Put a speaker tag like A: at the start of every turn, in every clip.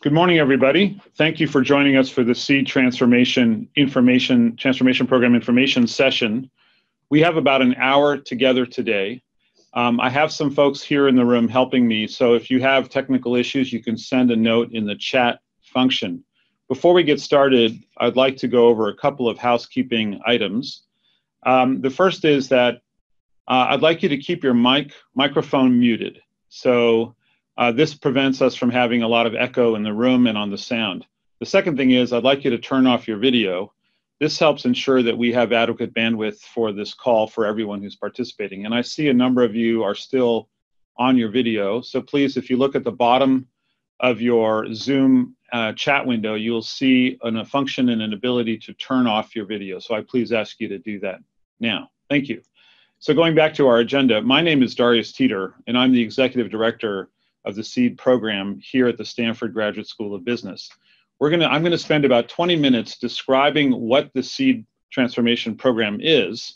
A: Good morning, everybody. Thank you for joining us for the Seed Transformation Program information session. We have about an hour together today. I have some folks here in the room helping me, so if you have technical issues, you can send a note in the chat function. Before we get started, I'd like to go over a couple of housekeeping items. The first is that I'd like you to keep your microphone muted. So this prevents us from having a lot of echo in the room and on the sound. The second thing is I'd like you to turn off your video. This helps ensure that we have adequate bandwidth for this call for everyone who's participating. And I see a number of you are still on your video. So please, if you look at the bottom of your Zoom chat window, you'll see a function and an ability to turn off your video. So I please ask you to do that now. Thank you. So going back to our agenda, my name is Darius Teeter, and I'm the Executive Director of the SEED program here at the Stanford Graduate School of Business. I'm going to spend about 20 minutes describing what the SEED transformation program is,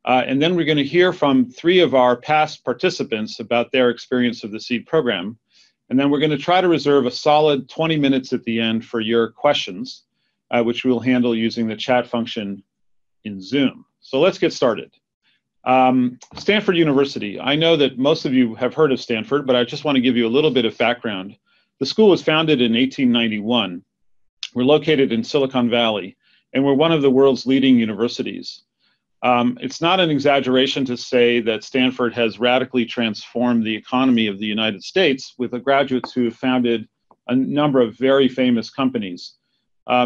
A: and then we're going to hear from 3 of our past participants about their experience of the SEED program, and then we're going to try to reserve a solid 20 minutes at the end for your questions, which we'll handle using the chat function in Zoom. So let's get started. Stanford University. I know that most of you have heard of Stanford, but I just want to give you a little bit of background. The school was founded in 1891. We're located in Silicon Valley, and we're one of the world's leading universities. It's not an exaggeration to say that Stanford has radically transformed the economy of the United States with the graduates who have founded a number of very famous companies.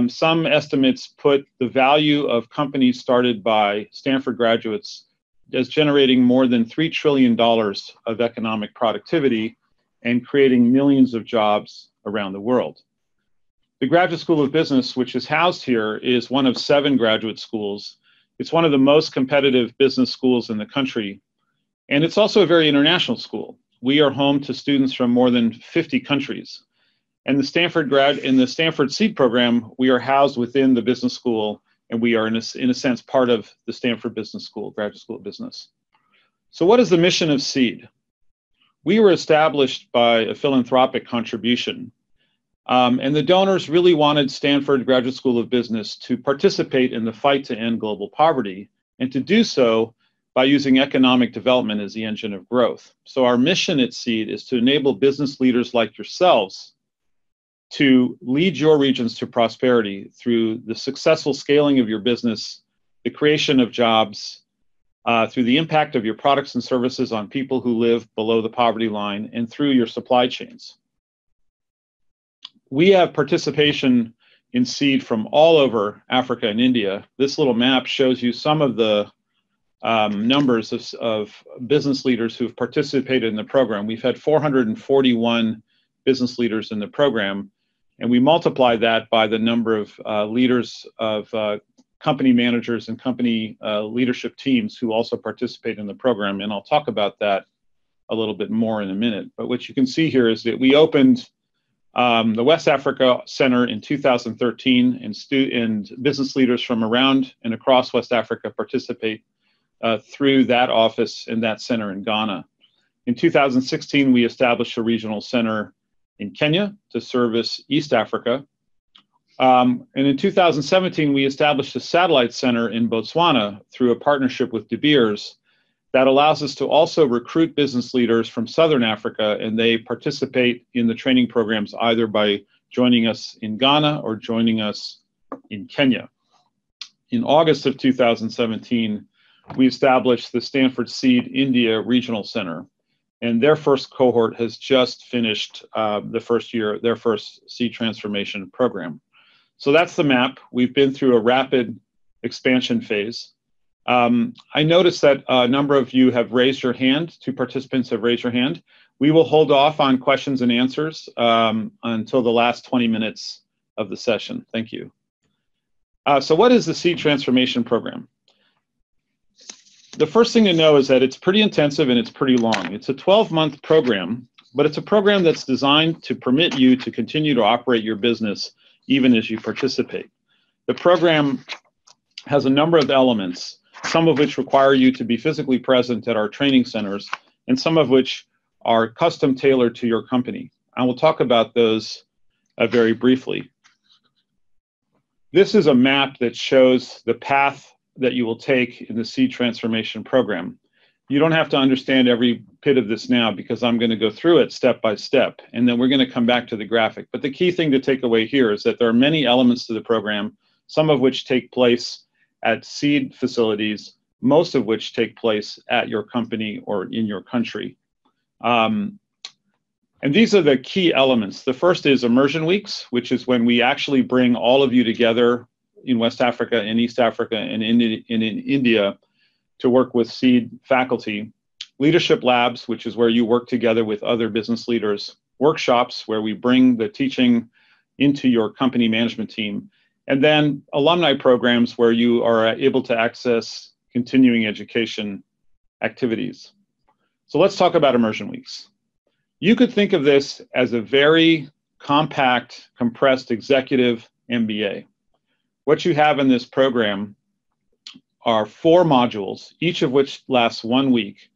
A: Some estimates put the value of companies started by Stanford graduates as generating more than $3 trillion of economic productivity and creating millions of jobs around the world. The Graduate School of Business, which is housed here, is one of 7 graduate schools. It's one of the most competitive business schools in the country, and it's also a very international school. We are home to students from more than 50 countries. And in the Stanford SEED program, we are housed within the business school, and we are, in a sense, part of the Stanford Business School, Graduate School of Business. So what is the mission of SEED? We were established by a philanthropic contribution, and the donors really wanted Stanford Graduate School of Business to participate in the fight to end global poverty, and to do so by using economic development as the engine of growth. So our mission at SEED is to enable business leaders like yourselves to lead your regions to prosperity through the successful scaling of your business, the creation of jobs, through the impact of your products and services on people who live below the poverty line, and through your supply chains. We have participation in SEED from all over Africa and India. This little map shows you some of the numbers of business leaders who have participated in the program. We've had 441 business leaders in the program, and we multiply that by the number of leaders of company managers and company leadership teams who also participate in the program. And I'll talk about that a little bit more in a minute. But what you can see here is that we opened the West Africa Center in 2013, and business leaders from around and across West Africa participate through that office and that center in Ghana. In 2016, we established a regional center in Kenya to service East Africa. And in 2017, we established a satellite center in Botswana through a partnership with De Beers that allows us to also recruit business leaders from Southern Africa, and they participate in the training programs either by joining us in Ghana or joining us in Kenya. In August of 2017, we established the Stanford SEED India Regional Center, and their first cohort has just finished the first year, their first SEED transformation program. So that's the map. We've been through a rapid expansion phase. I noticed that a number of you have raised your hand. 2 participants have raised your hand. We will hold off on questions and answers until the last 20 minutes of the session. Thank you. So what is the SEED transformation program? The first thing to know is that it's pretty intensive and it's pretty long. It's a 12-month program, but it's a program that's designed to permit you to continue to operate your business even as you participate. The program has a number of elements, some of which require you to be physically present at our training centers, and some of which are custom tailored to your company. I will talk about those very briefly. This is a map that shows the path that you will take in the Seed Transformation Program. You don't have to understand every bit of this now because I'm going to go through it step by step, and then we're going to come back to the graphic. But the key thing to take away here is that there are many elements to the program, some of which take place at seed facilities, most of which take place at your company or in your country. And these are the key elements. The first is immersion weeks, which is when we actually bring all of you together in West Africa, in East Africa, and in India to work with seed faculty. Leadership labs, which is where you work together with other business leaders. Workshops, where we bring the teaching into your company management team. And then alumni programs, where you are able to access continuing education activities. So let's talk about immersion weeks. You could think of this as a very compact, compressed executive MBA. What you have in this program are 4 modules, each of which lasts 1 week.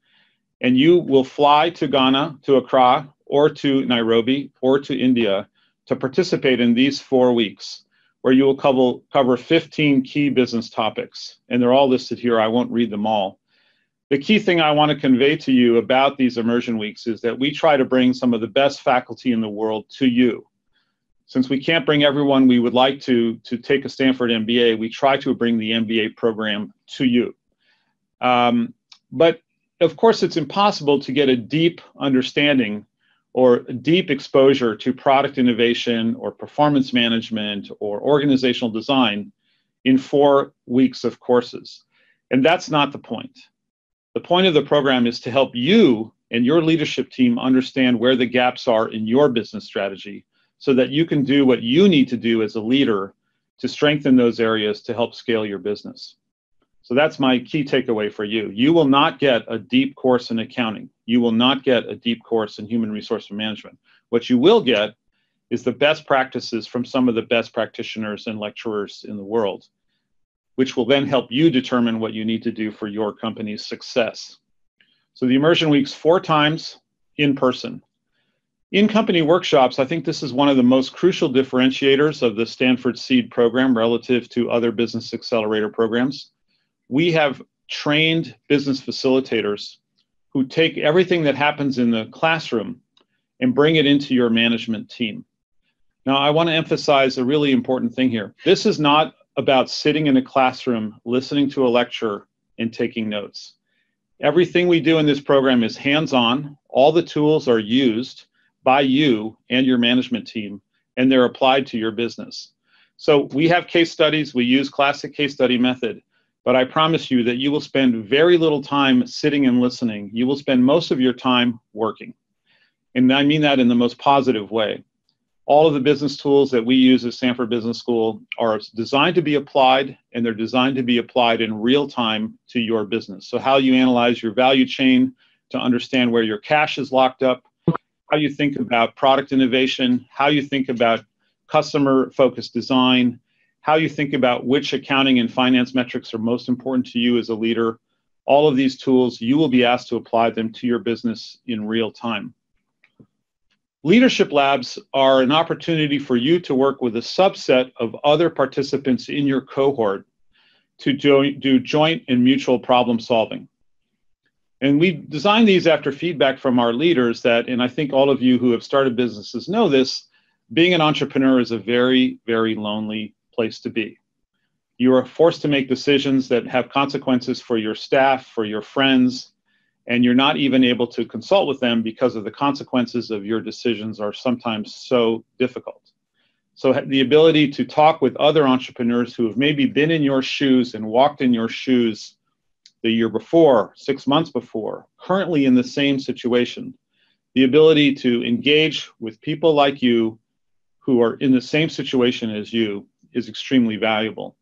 A: And you will fly to Ghana, to Accra, or to Nairobi, or to India to participate in these 4 weeks, where you will cover 15 key business topics. And they're all listed here. I won't read them all. The key thing I want to convey to you about these immersion weeks is that we try to bring some of the best faculty in the world to you. Since we can't bring everyone we would like to take a Stanford MBA, we try to bring the MBA program to you. But of course, it's impossible to get a deep understanding or a deep exposure to product innovation or performance management or organizational design in 4 weeks of courses. And that's not the point. The point of the program is to help you and your leadership team understand where the gaps are in your business strategy so that you can do what you need to do as a leader to strengthen those areas to help scale your business. So that's my key takeaway for you. You will not get a deep course in accounting. You will not get a deep course in human resource management. What you will get is the best practices from some of the best practitioners and lecturers in the world, which will then help you determine what you need to do for your company's success. So the immersion weeks 4 times in person. In company workshops, I think this is one of the most crucial differentiators of the Stanford Seed program relative to other business accelerator programs. We have trained business facilitators who take everything that happens in the classroom and bring it into your management team. Now, I want to emphasize a really important thing here. This is not about sitting in a classroom, listening to a lecture, and taking notes. Everything we do in this program is hands-on. All the tools are used by you and your management team, and they're applied to your business. So we have case studies. We use classic case study method, but I promise you that you will spend very little time sitting and listening. You will spend most of your time working. And I mean that in the most positive way. All of the business tools that we use at Stanford Business School are designed to be applied, and they're designed to be applied in real time to your business. So how you analyze your value chain to understand where your cash is locked up, how you think about product innovation, how you think about customer-focused design, how you think about which accounting and finance metrics are most important to you as a leader. All of these tools, you will be asked to apply them to your business in real time. Leadership labs are an opportunity for you to work with a subset of other participants in your cohort to do joint and mutual problem solving. And we designed these after feedback from our leaders that, and I think all of you who have started businesses know this, being an entrepreneur is a very, very lonely place to be. You are forced to make decisions that have consequences for your staff, for your friends, and you're not even able to consult with them because of the consequences of your decisions are sometimes so difficult. So the ability to talk with other entrepreneurs who have maybe been in your shoes and walked in your shoes the year before, 6 months before, currently in the same situation, the ability to engage with people like you who are in the same situation as you is extremely valuable.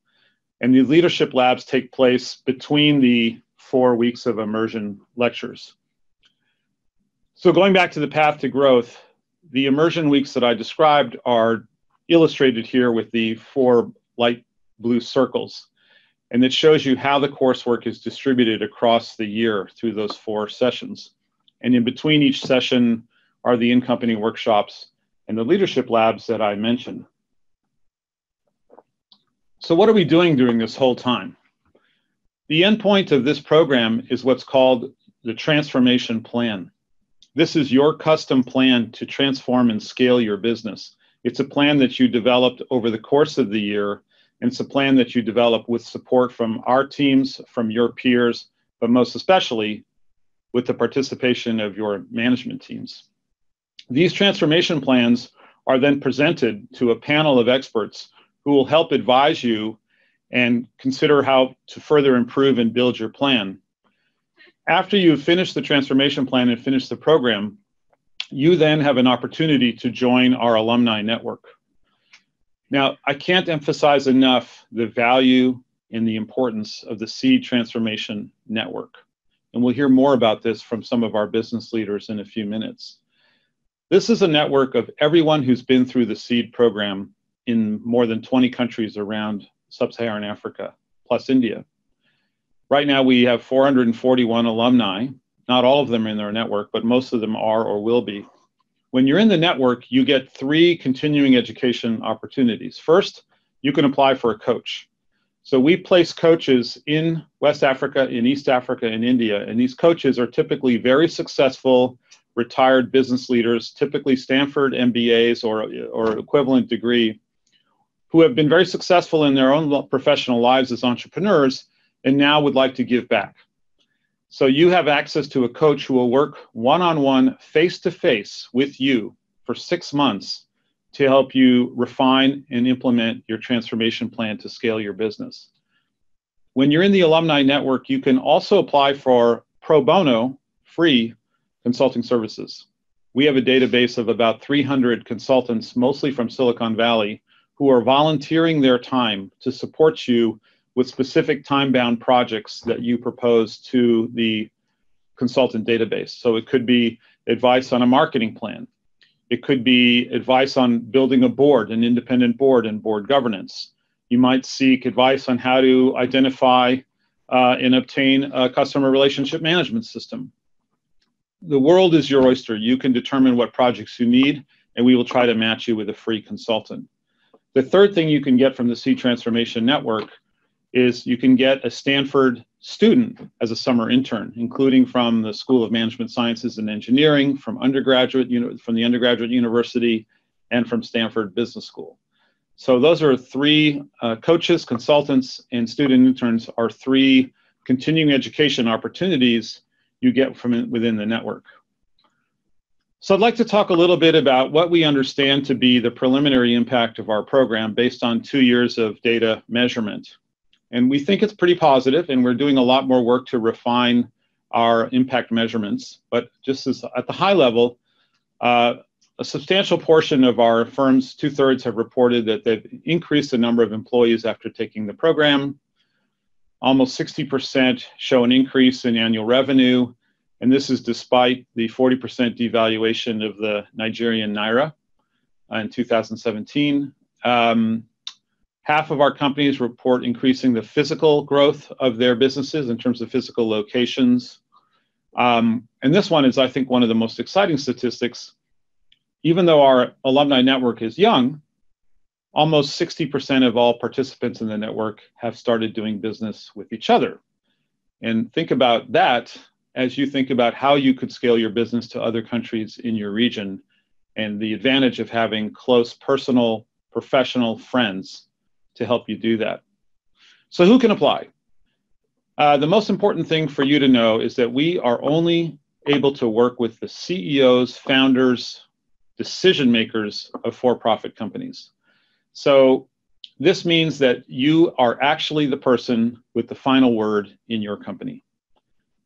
A: And the leadership labs take place between the 4 weeks of immersion lectures. So going back to the path to growth, the immersion weeks that I described are illustrated here with the 4 light blue circles. And it shows you how the coursework is distributed across the year through those 4 sessions. And in between each session are the in-company workshops and the leadership labs that I mentioned. So what are we doing during this whole time? The endpoint of this program is what's called the transformation plan. This is your custom plan to transform and scale your business. It's a plan that you developed over the course of the year, and it's a plan that you develop with support from our teams, from your peers, but most especially with the participation of your management teams. These transformation plans are then presented to a panel of experts who will help advise you and consider how to further improve and build your plan. After you've finished the transformation plan and finished the program, you then have an opportunity to join our alumni network. Now, I can't emphasize enough the value and the importance of the Seed Transformation Network. And we'll hear more about this from some of our business leaders in a few minutes. This is a network of everyone who's been through the Seed program in more than 20 countries around Sub-Saharan Africa, plus India. Right now, we have 441 alumni. Not all of them are in our network, but most of them are or will be. When you're in the network, you get 3 continuing education opportunities. First, you can apply for a coach. So we place coaches in West Africa, in East Africa, and India, and these coaches are typically very successful retired business leaders, typically Stanford MBAs or equivalent degree, who have been very successful in their own professional lives as entrepreneurs and now would like to give back. So you have access to a coach who will work one-on-one, face-to-face with you for 6 months to help you refine and implement your transformation plan to scale your business. When you're in the alumni network, you can also apply for pro bono, free consulting services. We have a database of about 300 consultants, mostly from Silicon Valley, who are volunteering their time to support you with specific time-bound projects that you propose to the consultant database. So it could be advice on a marketing plan. It could be advice on building a board, an independent board, and board governance. You might seek advice on how to identify and obtain a customer relationship management system. The world is your oyster. You can determine what projects you need, and we will try to match you with a free consultant. The third thing you can get from the Seed Transformation Network is you can get a Stanford student as a summer intern, including from the School of Management Sciences and Engineering, from the undergraduate university, and from Stanford Business School. So those are 3 coaches, consultants, and student interns are 3 continuing education opportunities you get from within the network. So I'd like to talk a little bit about what we understand to be the preliminary impact of our program based on 2 years of data measurement. And we think it's pretty positive, and we're doing a lot more work to refine our impact measurements. But just as at the high level, a substantial portion of our firms, 2/3, have reported that they've increased the number of employees after taking the program. Almost 60% show an increase in annual revenue, and this is despite the 40% devaluation of the Nigerian naira in 2017. Half of our companies report increasing the physical growth of their businesses in terms of physical locations. And this one is, I think, one of the most exciting statistics. Even though our alumni network is young, almost 60% of all participants in the network have started doing business with each other. And think about that as you think about how you could scale your business to other countries in your region and the advantage of having close personal, professional friends to help you do that. So who can apply? The most important thing for you to know is that we are only able to work with the CEOs, founders, decision makers of for-profit companies. So this means that you are actually the person with the final word in your company.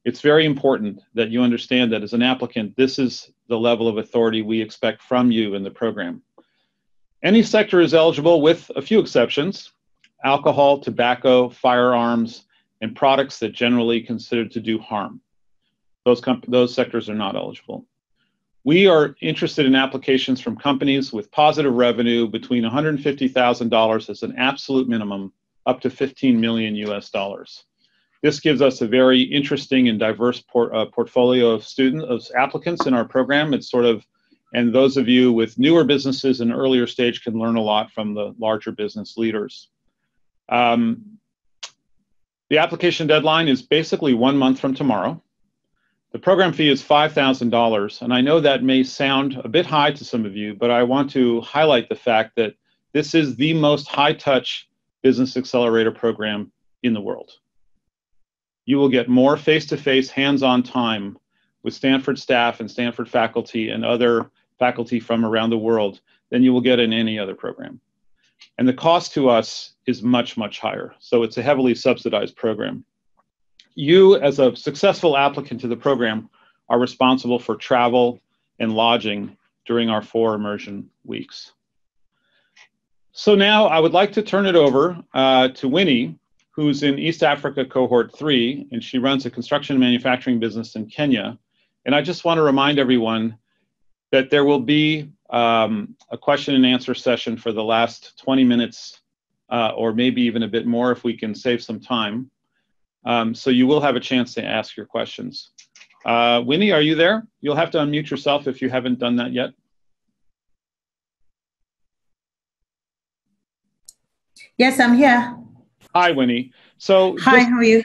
A: It's very important that you understand that as an applicant, this is the level of authority we expect from you in the program. Any sector is eligible with a few exceptions: alcohol, tobacco, firearms, and products that generally considered to do harm. Those sectors are not eligible. We are interested in applications from companies with positive revenue between $150,000 as an absolute minimum up to $15 million US. This gives us a very interesting and diverse portfolio of applicants in our program. It's sort of And those of you with newer businesses and earlier stage can learn a lot from the larger business leaders. The application deadline is basically 1 month from tomorrow. The program fee is $5,000, and I know that may sound a bit high to some of you, but I want to highlight the fact that this is the most high-touch business accelerator program in the world. You will get more face-to-face, hands-on time with Stanford staff and Stanford faculty and other faculty from around the world than you will get in any other program. And the cost to us is much, much higher. So it's a heavily subsidized program. You, as a successful applicant to the program, are responsible for travel and lodging during our 4 immersion weeks. So now I would like to turn it over to Winnie, who's in East Africa Cohort 3, and she runs a construction and manufacturing business in Kenya. And I just want to remind everyone that there will be a question and answer session for the last 20 minutes, or maybe even a bit more if we can save some time. So you will have a chance to ask your questions. Winnie, are you there? You'll have to unmute yourself if you haven't done that yet.
B: Yes, I'm here.
A: Hi, Winnie. So
B: hi, how are you?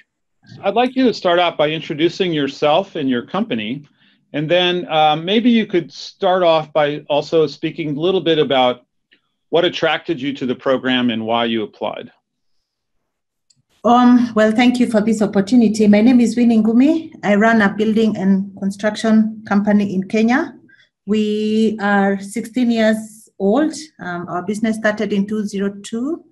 A: I'd like you to start out by introducing yourself and your company, and then maybe you could start off by also speaking a little bit about what attracted you to the program and why you applied.
B: Well, thank you for this opportunity. My name is Winnie Ngumi. I run a building and construction company in Kenya. We are 16 years old. Our business started in 2002,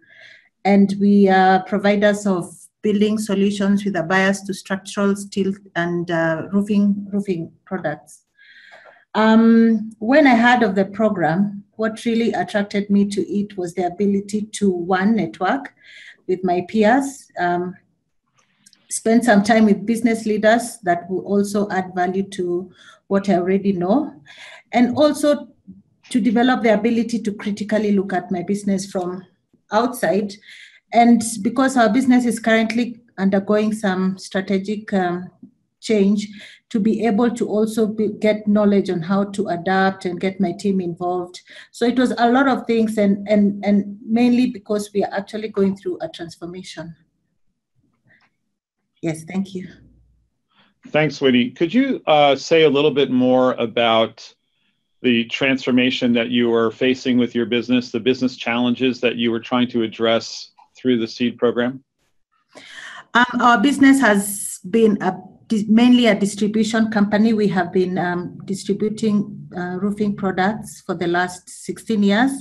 B: and we are providers of building solutions with a bias to structural, steel, and roofing products. When I heard of the program, what really attracted me to it was the ability to, one, network with my peers, spend some time with business leaders that will also add value to what I already know, and also to develop the ability to critically look at my business from outside. And because our business is currently undergoing some strategic change, to be able to also get knowledge on how to adapt and get my team involved. So it was a lot of things, and mainly because we are actually going through a transformation. Yes, thank you.
A: Thanks, Winnie. Could you say a little bit more about the transformation that you are facing with your business, the business challenges that you were trying to address through the SEED program?
B: Our business has been mainly a distribution company. We have been distributing roofing products for the last 16 years.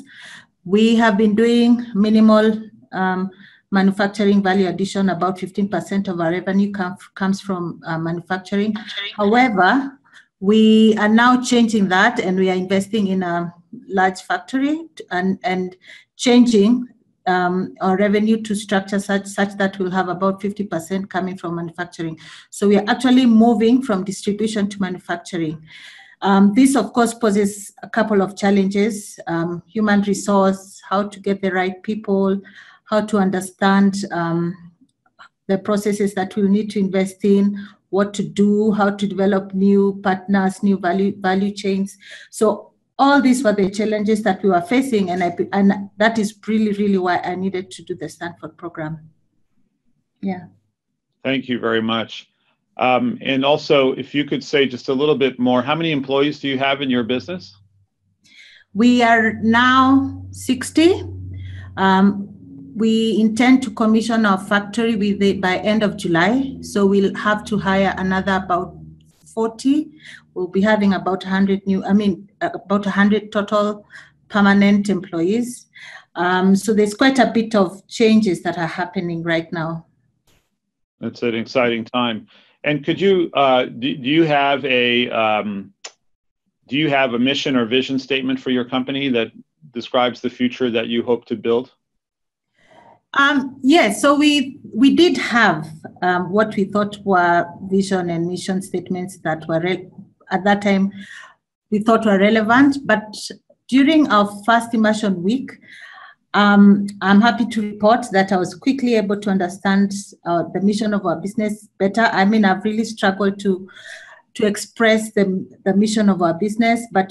B: We have been doing minimal manufacturing value addition. About 15% of our revenue comes from manufacturing. However, we are now changing that, and we are investing in a large factory and changing our revenue to structure such that we'll have about 50% coming from manufacturing. So we are actually moving from distribution to manufacturing. This, of course, poses a couple of challenges: human resource, how to get the right people, how to understand the processes that we'll need to invest in, what to do, how to develop new partners, new value chains. So all these were the challenges that we were facing, and that is really, really why I needed to do the Stanford program. Yeah.
A: Thank you very much. And also, if you could say just a little bit more, how many employees do you have in your business?
B: We are now 60. We intend to commission our factory by end of July, so we'll have to hire another about 40. We'll be having about 100 about 100 total permanent employees. So there's quite a bit of changes that are happening right now.
A: It's an exciting time. And could you do you have a mission or vision statement for your company that describes the future that you hope to build?
B: Yes, so we did have what we thought were vision and mission statements that were at that time we thought were relevant, but during our first immersion week, I'm happy to report that I was quickly able to understand the mission of our business better. I mean, I've really struggled to to express the mission of our business. But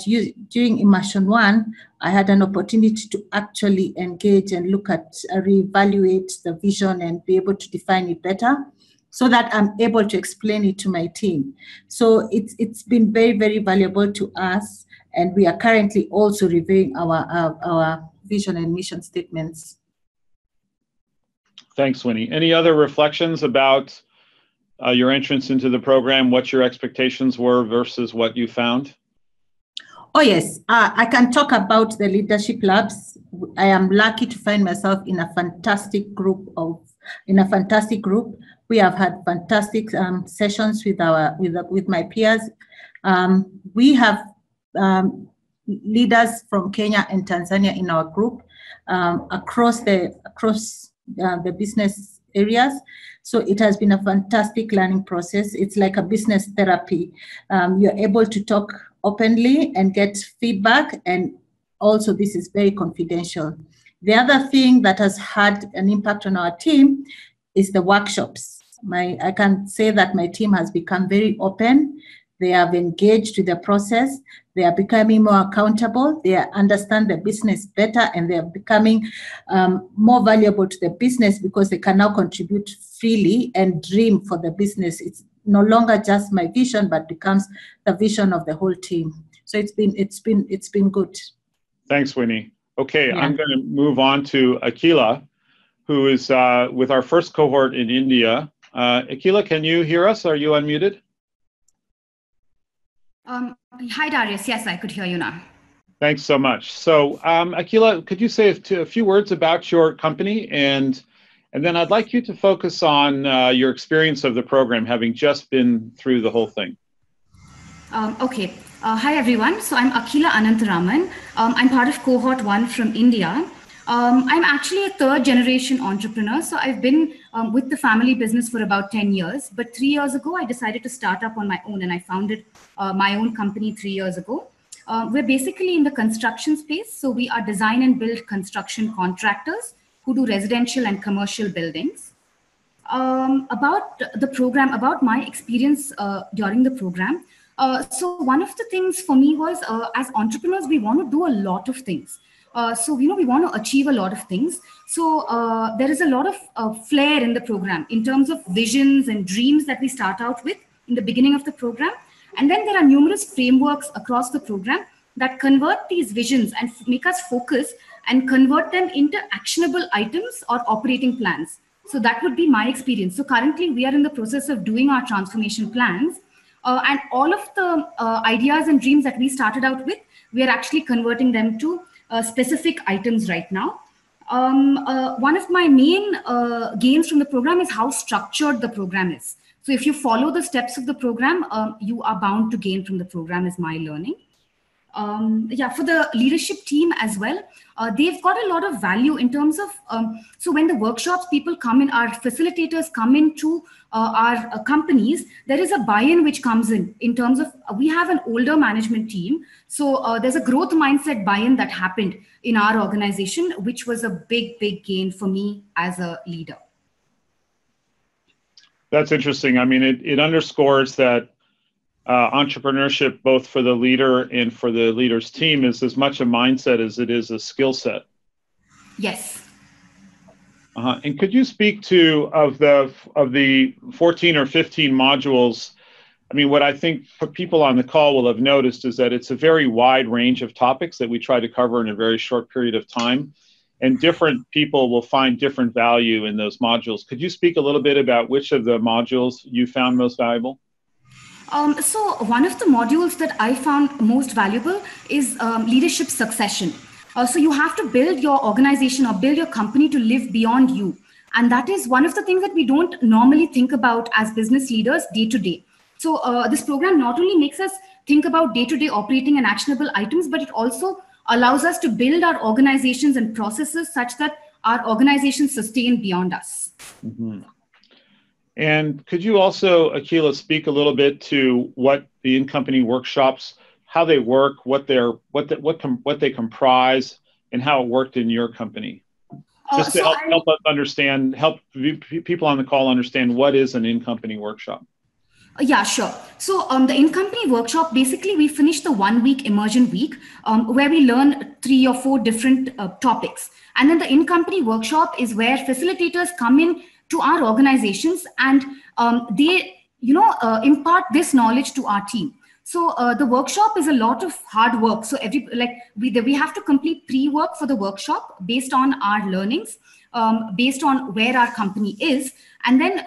B: during Immersion 1, I had an opportunity to actually engage and look at, reevaluate the vision and be able to define it better, so that I'm able to explain it to my team. So it's been very, very valuable to us, and we are currently also reviewing our vision and mission statements.
A: Thanks, Winnie. Any other reflections about your entrance into the program, what your expectations were versus what you found?
B: Oh, yes. I can talk about the leadership labs. I am lucky to find myself in a fantastic group. We have had fantastic sessions with my peers. We have leaders from Kenya and Tanzania in our group, across the business areas. So it has been a fantastic learning process. It's like a business therapy. You're able to talk openly and get feedback, and also this is very confidential. The other thing that has had an impact on our team is the workshops. I can say that my team has become very open. They have engaged with the process. They are becoming more accountable. They understand the business better, and they are becoming more valuable to the business because they can now contribute freely and dream for the business. It's no longer just my vision, but becomes the vision of the whole team. So it's been good. Thanks,
A: Winnie. Okay, yeah. I'm going to move on to Akila, who is with our first cohort in India. Akila, can you hear us? Are you unmuted?
C: Hi, Darius. Yes, I could hear you now.
A: Thanks so much. So, Akila, could you say a few words about your company, and then I'd like you to focus on your experience of the program, having just been through the whole thing.
C: Okay. Hi, everyone. So I'm Akila Anantaraman. I'm part of cohort 1 from India. I'm actually a third-generation entrepreneur. So I've been with the family business for about 10 years. But 3 years ago, I decided to start up on my own, and I founded my own company 3 years ago. We're basically in the construction space. So we are design and build construction contractors who do residential and commercial buildings. About the program, about my experience during the program. So one of the things for me was, as entrepreneurs, we want to do a lot of things. So, we want to achieve a lot of things. So there is a lot of flair in the program in terms of visions and dreams that we start out with in the beginning of the program. And then there are numerous frameworks across the program that convert these visions and make us focus and convert them into actionable items or operating plans. So that would be my experience. So currently we are in the process of doing our transformation plans. And all of the ideas and dreams that we started out with, we are actually converting them to specific items right now. One of my main gains from the program is how structured the program is. So if you follow the steps of the program, you are bound to gain from the program, is my learning. For the leadership team as well, they've got a lot of value in terms of, so when the workshops people come in, our facilitators come into our companies, there is a buy-in which comes in terms of, we have an older management team. So there's a growth mindset buy-in that happened in our organization, which was a big, big gain for me as a leader.
A: That's interesting. I mean, it underscores that entrepreneurship, both for the leader and for the leader's team, is as much a mindset as it is a skill set.
C: Yes.
A: And could you speak to of the 14 or 15 modules? I mean, what I think people on the call will have noticed is that it's a very wide range of topics that we try to cover in a very short period of time, and different people will find different value in those modules. Could you speak a little bit about which of the modules you found most valuable?
C: So one of the modules that I found most valuable is leadership succession. So you have to build your organization or build your company to live beyond you. And that is one of the things that we don't normally think about as business leaders day to day. So this program not only makes us think about day-to-day operating and actionable items, but it also allows us to build our organizations and processes such that our organizations sustain beyond us.
A: Mm-hmm. And could you also, Akila, speak a little bit to what the in-company workshops, how they work, what they comprise, and how it worked in your company? Just to help us understand, help people on the call understand what is an in-company workshop.
C: Yeah, sure. So the in-company workshop, basically we finish the 1 week immersion week where we learn 3 or 4 different topics. And then the in-company workshop is where facilitators come in to our organizations and they, impart this knowledge to our team. So the workshop is a lot of hard work. So we have to complete pre-work for the workshop based on our learnings, based on where our company is, and then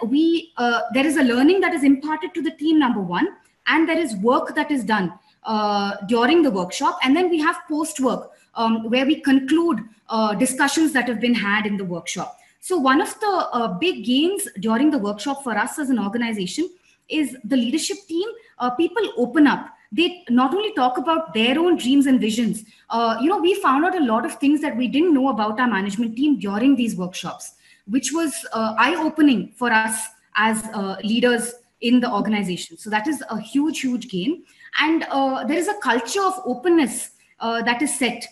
C: there is a learning that is imparted to the team, number one, and there is work that is done during the workshop, and then we have post work where we conclude discussions that have been had in the workshop. So one of the big gains during the workshop for us as an organization is the leadership team. People open up. They not only talk about their own dreams and visions. We found out a lot of things that we didn't know about our management team during these workshops, which was eye-opening for us as leaders in the organization. So that is a huge, huge gain. And there is a culture of openness that is set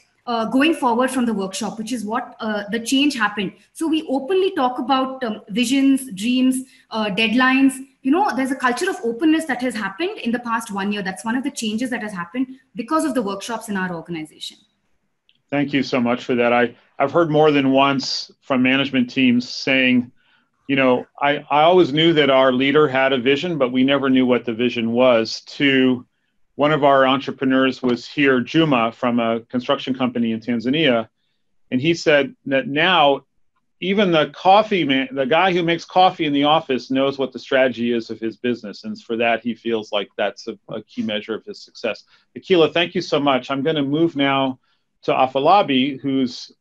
C: going forward from the workshop, which is what the change happened. So we openly talk about visions, dreams, deadlines. There's a culture of openness that has happened in the past 1 year. That's one of the changes that has happened because of the workshops in our organization.
A: Thank you so much for that. I've heard more than once from management teams saying, I always knew that our leader had a vision, but we never knew what the vision was. To one of our entrepreneurs was here, Juma, from a construction company in Tanzania. And he said that now even the coffee man, the guy who makes coffee in the office, knows what the strategy is of his business. And for that, he feels like that's a key measure of his success. Akila, thank you so much. I'm going to move now to Afolabi, who's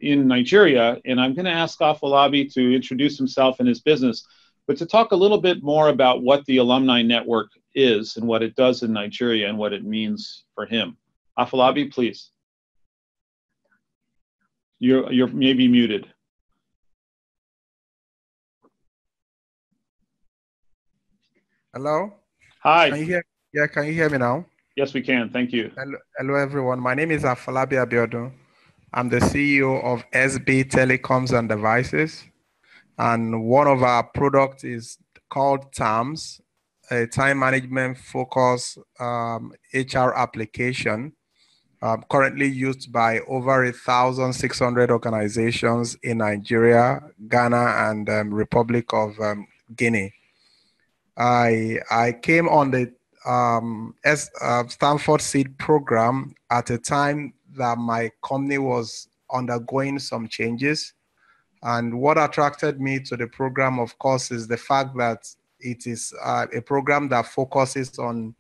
A: in Nigeria. And I'm going to ask Afolabi to introduce himself and his business, but to talk a little bit more about what the Alumni Network is and what it does in Nigeria and what it means for him. Afolabi, please. You're maybe muted.
D: Hello.
A: Hi.
D: Can you hear? Yeah, can you hear me now?
A: Yes, we can. Thank you.
D: Hello, everyone. My name is Afolabi Abiodun. I'm the CEO of SB Telecoms and Devices, and one of our products is called TAMS, a time management focused HR application, currently used by over 1,600 organizations in Nigeria, Ghana, and Republic of Guinea. I came on the Stanford Seed program at a time that my company was undergoing some changes. And what attracted me to the program, of course, is the fact that it is a program that focuses on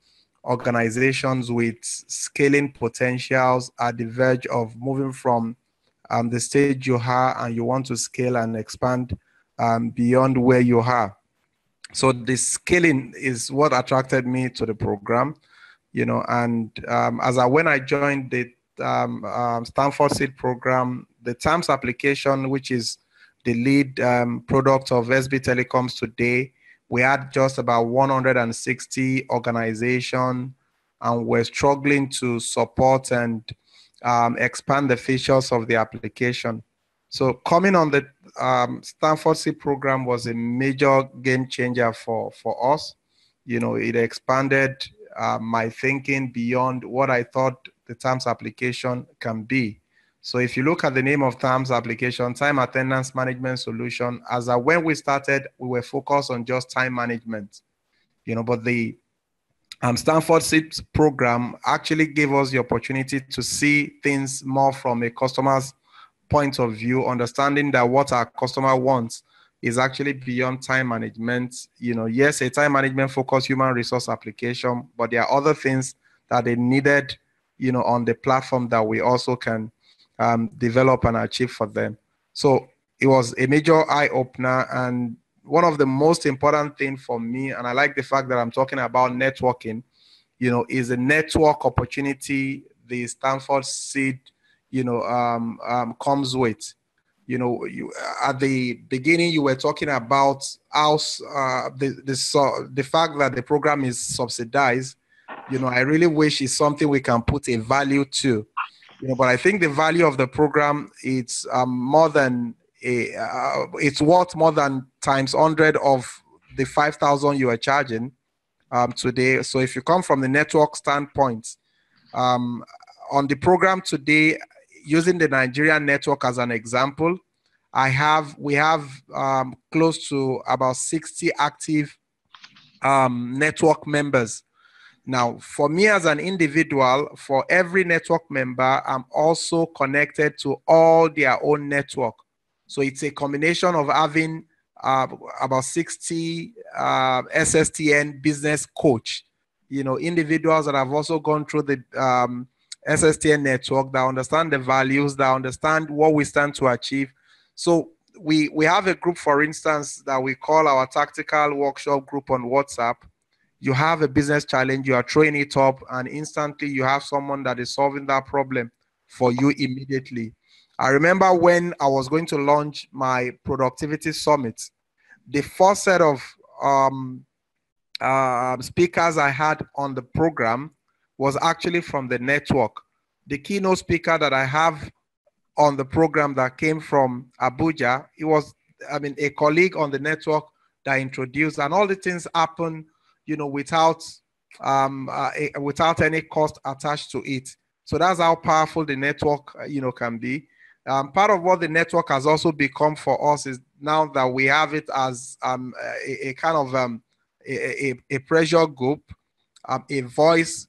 D: organizations with scaling potentials at the verge of moving from the stage you are and you want to scale and expand beyond where you are. So the scaling is what attracted me to the program, and when I joined the Stanford Seed program, the TAMS application, which is the lead product of SB Telecoms today, we had just about 160 organizations, and we're struggling to support and expand the features of the application. So coming on the Stanford Seed program was a major game changer for us. It expanded my thinking beyond what I thought the TAMS application can be. So if you look at the name of TAMS application, Time Attendance Management Solution, when we started, we were focused on just time management, but the Stanford Seed program actually gave us the opportunity to see things more from a customer's point of view, understanding that what our customer wants is actually beyond time management. Yes, a time management focused human resource application, but there are other things that they needed, on the platform that we also can develop and achieve for them. So it was a major eye opener, and one of the most important things for me, and I like the fact that I'm talking about networking, is a network opportunity the Stanford Seed comes with. At the beginning, you were talking about how the fact that the program is subsidized. I really wish it's something we can put a value to. But I think the value of the program, it's more than it's worth more than times 100 of the 5,000 you are charging. today. So if you come from the network standpoint, on the program today, using the Nigerian network as an example, we have close to about 60 active network members. Now, for me as an individual, for every network member, I'm also connected to all their own network. So it's a combination of having about 60 SSTN business coach, individuals that have also gone through the SSTN network, that understand the values, that understand what we stand to achieve. So we have a group, for instance, that we call our tactical workshop group on WhatsApp. You have a business challenge, you are throwing it up, and instantly you have someone that is solving that problem for you immediately. I remember when I was going to launch my productivity summit, the first set of speakers I had on the program was actually from the network. The keynote speaker that I have on the program that came from Abuja, it was, a colleague on the network that introduced, and all the things happen, without any cost attached to it. So that's how powerful the network, can be. Part of what the network has also become for us is now that we have it as a kind of a pressure group, a voice.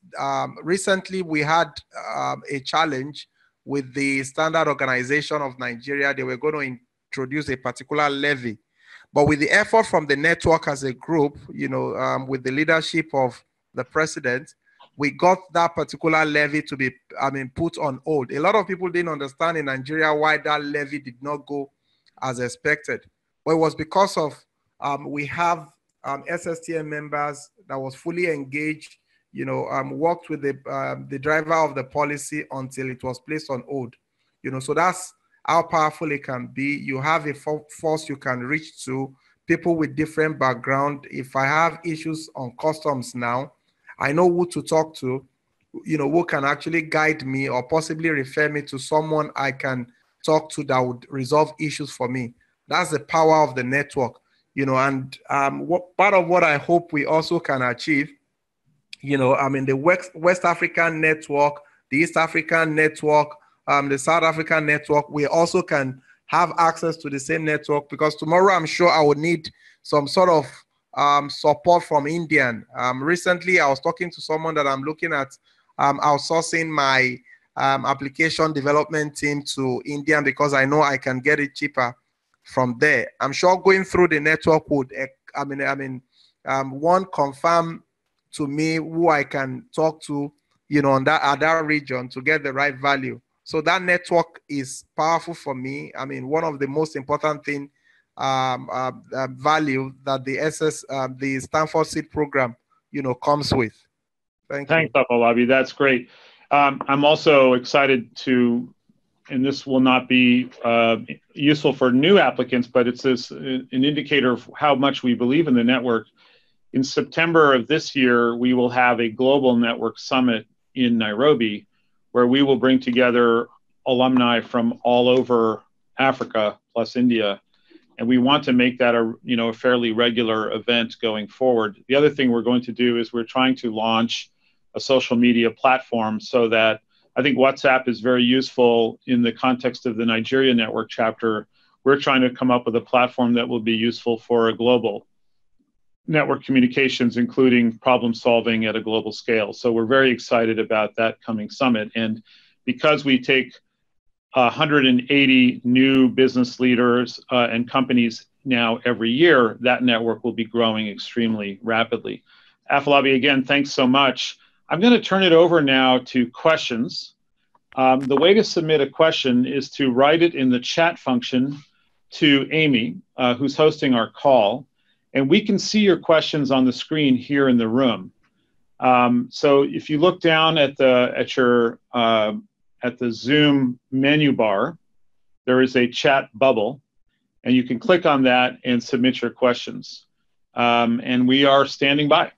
D: Recently, we had a challenge with the Standard Organization of Nigeria. They were going to introduce a particular levy. But with the effort from the network as a group, with the leadership of the president, we got that particular levy to be, put on hold. A lot of people didn't understand in Nigeria why that levy did not go as expected. But it was because of we have SSTM members that was fully engaged, worked with the driver of the policy until it was placed on hold. So that's how powerful it can be. You have a force you can reach to, people with different background. If I have issues on customs now, I know who to talk to, who can actually guide me or possibly refer me to someone I can talk to that would resolve issues for me. That's the power of the network, and part of what I hope we also can achieve, the West African network, the East African network, the South African network, we also can have access to the same network, because tomorrow I'm sure I would need some sort of support from Indian. Recently, I was talking to someone that I'm looking at outsourcing my application development team to Indian, because I know I can get it cheaper from there. I'm sure going through the network would, one, confirm to me who I can talk to, on that region to get the right value. So that network is powerful for me. One of the most important thing, value that the Stanford Seed program, comes with. Thanks,
A: Afolabi. That's great. I'm also excited to, and this will not be useful for new applicants, but it's an indicator of how much we believe in the network. In September of this year, we will have a global network summit in Nairobi, where we will bring together alumni from all over Africa plus India. And we want to make that a fairly regular event going forward. The other thing we're going to do is we're trying to launch a social media platform, so that I think WhatsApp is very useful in the context of the Nigeria network chapter. We're trying to come up with a platform that will be useful for a global network communications, including problem solving at a global scale. So we're very excited about that coming summit. And because we take 180 new business leaders and companies now every year, that network will be growing extremely rapidly. Afolabi, again, thanks so much. I'm going to turn it over now to questions. The way to submit a question is to write it in the chat function to Amy, who's hosting our call. And we can see your questions on the screen here in the room. So if you look down at the Zoom menu bar, there is a chat bubble, and you can click on that and submit your questions. And we are standing by.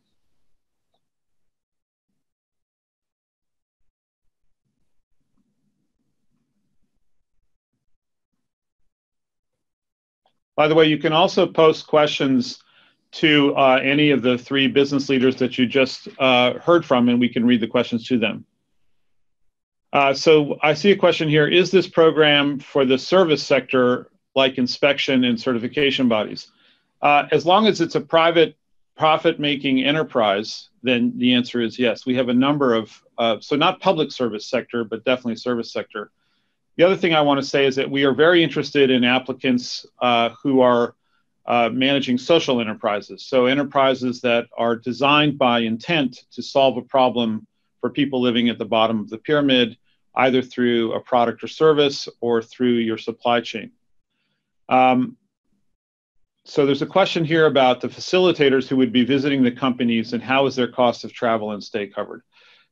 A: By the way, you can also post questions to any of the three business leaders that you just heard from, and we can read the questions to them. So I see a question here. Is this program for the service sector like inspection and certification bodies? As long as it's a private profit-making enterprise, then the answer is yes. We have a number of, so not public service sector, but definitely service sector. The other thing I want to say is that we are very interested in applicants who are managing social enterprises. So enterprises that are designed by intent to solve a problem for people living at the bottom of the pyramid, either through a product or service or through your supply chain. So there's a question here about the facilitators who would be visiting the companies and how is their cost of travel and stay covered.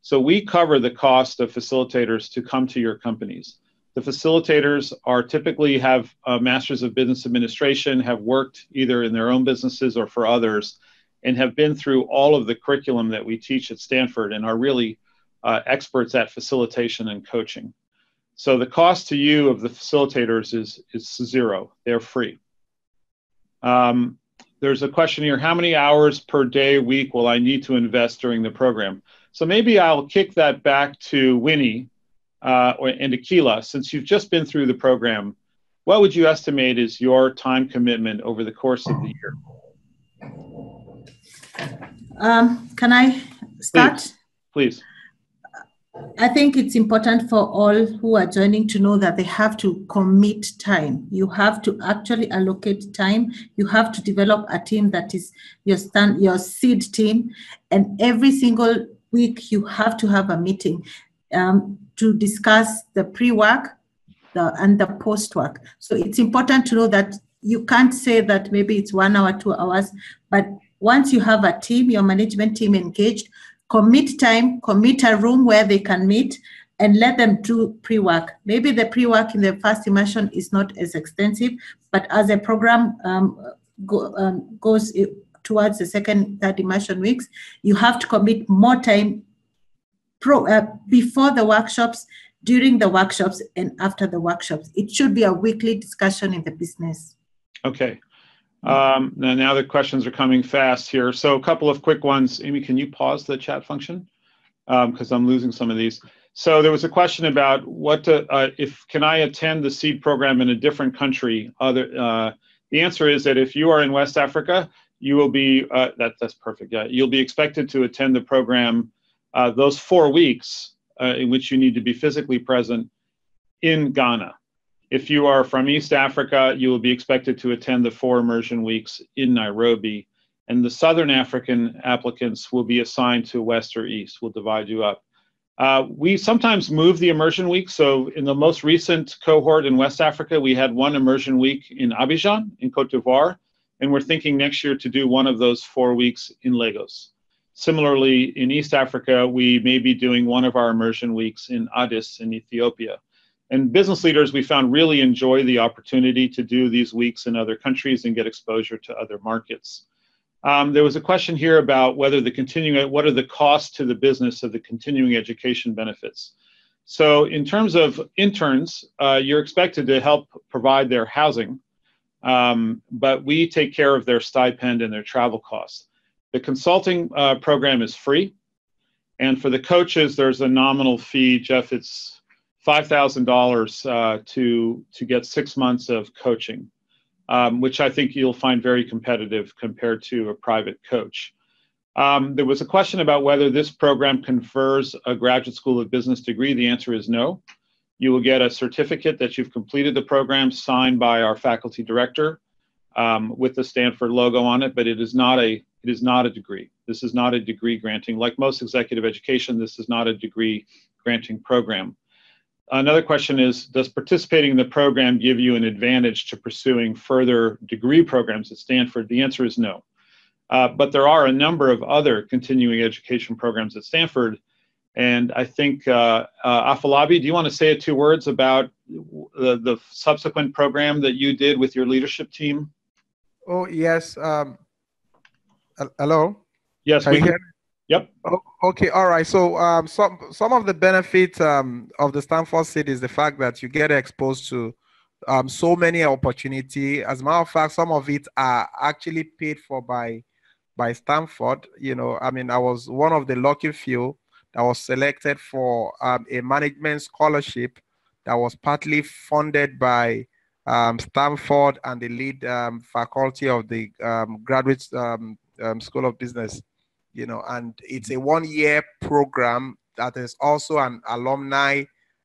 A: So we cover the cost of facilitators to come to your companies. The facilitators are typically have a Masters of Business Administration, have worked either in their own businesses or for others, and have been through all of the curriculum that we teach at Stanford and are really experts at facilitation and coaching. So the cost to you of the facilitators is zero. They're free. There's a question here, how many hours per day, week will I need to invest during the program? So maybe I'll kick that back to Winnie and Akila. Since you've just been through the program, what would you estimate is your time commitment over the course of the year?
B: Can I start?
A: Please.
B: I think it's important for all who are joining to know that they have to commit time. You have to actually allocate time. You have to develop a team that is your seed team. And every single week, you have to have a meeting to discuss the pre-work and the post-work. So it's important to know that you can't say that maybe it's 1 hour, 2 hours, but once you have a team, your management team engaged, commit time, commit a room where they can meet, and let them do pre-work. Maybe the pre-work in the first immersion is not as extensive, but as a program goes towards the second, third immersion weeks, you have to commit more time before the workshops, during the workshops, and after the workshops. It should be a weekly discussion in the business.
A: Okay. Now the questions are coming fast here. So a couple of quick ones. Amy, can you pause the chat function? Because I'm losing some of these. So there was a question about can I attend the SEED program in a different country? The answer is that if you are in West Africa, you will be, that's perfect. Yeah, you'll be expected to attend the program those 4 weeks in which you need to be physically present in Ghana. If you are from East Africa, you will be expected to attend the 4 immersion weeks in Nairobi. And the Southern African applicants will be assigned to West or East. We'll divide you up. We sometimes move the immersion week. So in the most recent cohort in West Africa, we had 1 immersion week in Abidjan, in Cote d'Ivoire. And we're thinking next year to do 1 of those 4 weeks in Lagos. Similarly, in East Africa, we may be doing 1 of our immersion weeks in Addis in Ethiopia. And business leaders, we found, really enjoy the opportunity to do these weeks in other countries and get exposure to other markets. There was a question here about what are the costs to the business of the continuing education benefits. So in terms of interns, you're expected to help provide their housing, but we take care of their stipend and their travel costs. The consulting program is free. And for the coaches, there's a nominal fee. Jeff, it's $5,000 to get 6 months of coaching, which I think you'll find very competitive compared to a private coach. There was a question about whether this program confers a Graduate School of Business degree. The answer is no. You will get a certificate that you've completed the program signed by our faculty director with the Stanford logo on it, but it is not a degree. This is not a degree granting. Like most executive education, this is not a degree granting program. Another question is, does participating in the program give you an advantage to pursuing further degree programs at Stanford? The answer is no. But there are a number of other continuing education programs at Stanford. And I think, Afolabi, do you want to say 2 words about the subsequent program that you did with your leadership team?
D: Oh, yes. Hello?
A: Yes, we can. Yep.
D: Oh, okay. All right. So some of the benefits of the Stanford SEED is the fact that you get exposed to so many opportunities. As a matter of fact, some of it are actually paid for by by Stanford. I mean, I was one of the lucky few that was selected for a management scholarship that was partly funded by Stanford and the lead faculty of the Graduate School of Business. And it's a one-year program that is also an alumni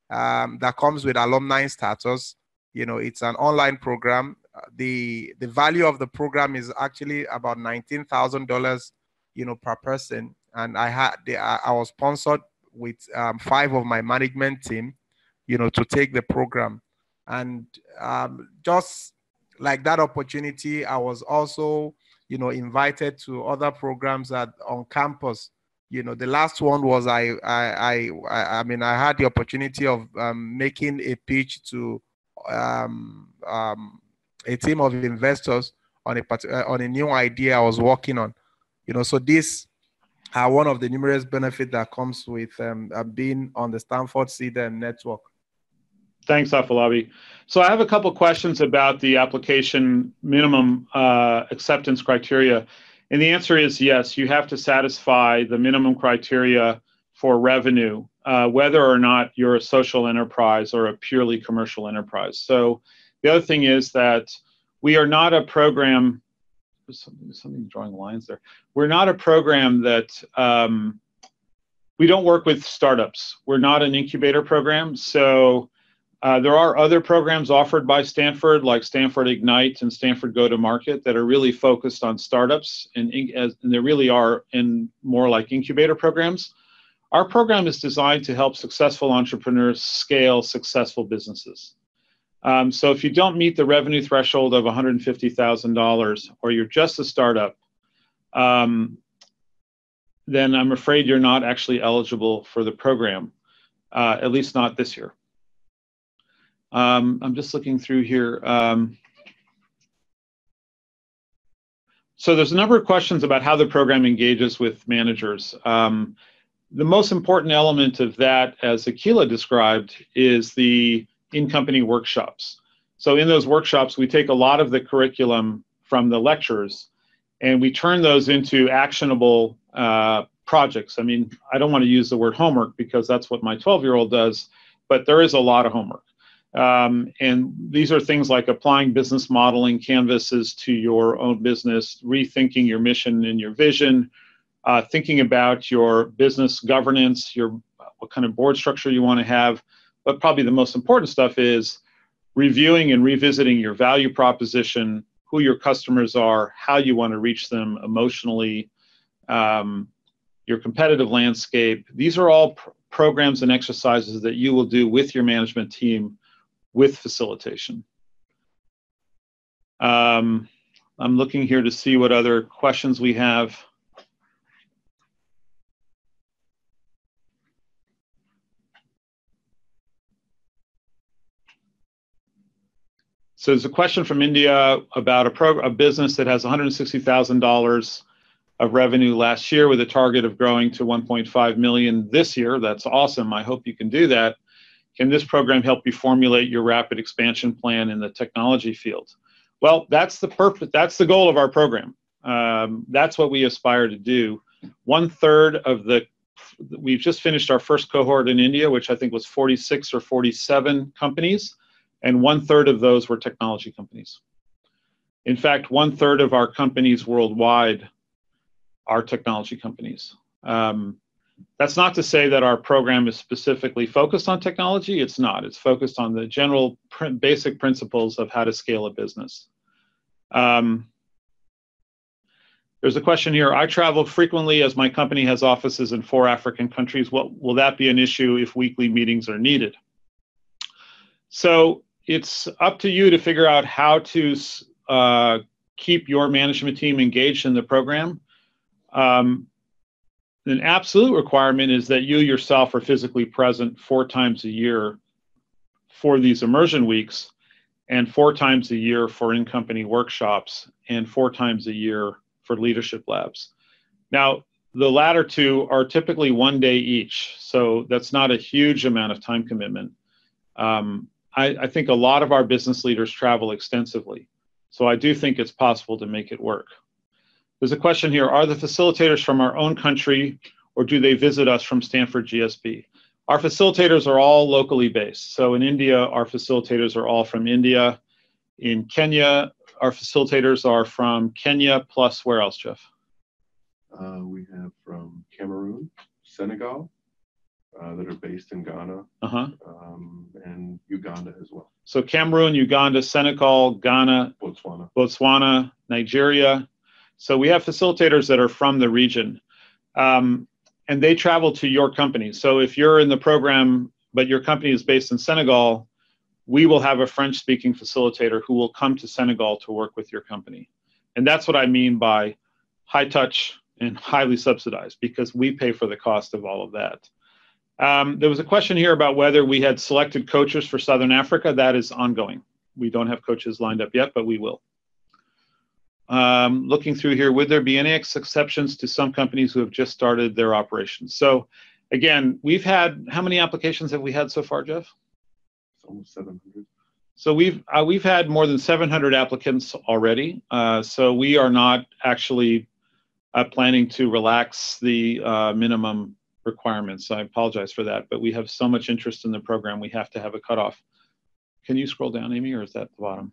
D: that comes with alumni status. It's an online program. The value of the program is actually about $19,000, per person. And I was sponsored with 5 of my management team, to take the program. And just like that opportunity, I was also, invited to other programs on campus. The last one was I mean, I had the opportunity of making a pitch to a team of investors on a new idea I was working on. So these are one of the numerous benefits that comes with being on the Stanford Seed Network.
A: Thanks, Afolabi. So I have a couple questions about the application minimum acceptance criteria. And the answer is yes, you have to satisfy the minimum criteria for revenue, whether or not you're a social enterprise or a purely commercial enterprise. So the other thing is that we are not a program, something drawing lines there. We're not a program that, we don't work with startups. We're not an incubator program. So there are other programs offered by Stanford, like Stanford Ignite and Stanford Go to Market, that are really focused on startups, and they really are in more like incubator programs. Our program is designed to help successful entrepreneurs scale successful businesses. So if you don't meet the revenue threshold of $150,000, or you're just a startup, then I'm afraid you're not actually eligible for the program, at least not this year. I'm just looking through here. So there's a number of questions about how the program engages with managers. The most important element of that, as Akila described, is the in-company workshops. So in those workshops, we take a lot of the curriculum from the lectures, and we turn those into actionable projects. I mean, I don't want to use the word homework because that's what my 12-year-old does, but there is a lot of homework. And these are things like applying business modeling canvases to your own business, rethinking your mission and your vision, thinking about your business governance, what kind of board structure you want to have. But probably the most important stuff is reviewing and revisiting your value proposition, who your customers are, how you want to reach them emotionally, your competitive landscape. These are all programs and exercises that you will do with your management team with facilitation. I'm looking here to see what other questions we have. So there's a question from India about a business that has $160,000 of revenue last year with a target of growing to 1.5 million this year. That's awesome. I hope you can do that. Can this program help you formulate your rapid expansion plan in the technology field? Well, that's the purpose. That's the goal of our program. That's what we aspire to do. 1/3 of we've just finished our first cohort in India, which I think was 46 or 47 companies, and 1/3 of those were technology companies. In fact, 1/3 of our companies worldwide are technology companies. That's not to say that our program is specifically focused on technology. It's not. It's focused on the general basic principles of how to scale a business. There's a question here. I travel frequently as my company has offices in 4 African countries. Will that be an issue if weekly meetings are needed? So it's up to you to figure out how to keep your management team engaged in the program. An absolute requirement is that you yourself are physically present 4 times a year for these immersion weeks, and 4 times a year for in-company workshops, and 4 times a year for leadership labs. Now, the latter 2 are typically 1 day each, so that's not a huge amount of time commitment. I think a lot of our business leaders travel extensively, so I do think it's possible to make it work. There's a question here, are the facilitators from our own country or do they visit us from Stanford GSB? Our facilitators are all locally based. So in India, our facilitators are all from India. In Kenya, our facilitators are from Kenya, plus where else, Jeff?
E: We have from Cameroon, Senegal, that are based in Ghana, and Uganda as well.
A: So Cameroon, Uganda, Senegal, Ghana, Botswana, Nigeria. So we have facilitators that are from the region. And they travel to your company. So if you're in the program, but your company is based in Senegal, we will have a French-speaking facilitator who will come to Senegal to work with your company. And that's what I mean by high touch and highly subsidized, because we pay for the cost of all of that. There was a question here about whether we had selected coaches for Southern Africa. That is ongoing. We don't have coaches lined up yet, but we will. Looking through here, would there be any exceptions to some companies who have just started their operations? So again, we've had, how many applications have we had so far, Jeff?
E: Almost 700.
A: So we've had more than 700 applicants already. So we are not actually planning to relax the minimum requirements. I apologize for that, but we have so much interest in the program, we have to have a cutoff. Can you scroll down, Amy, or is that the bottom?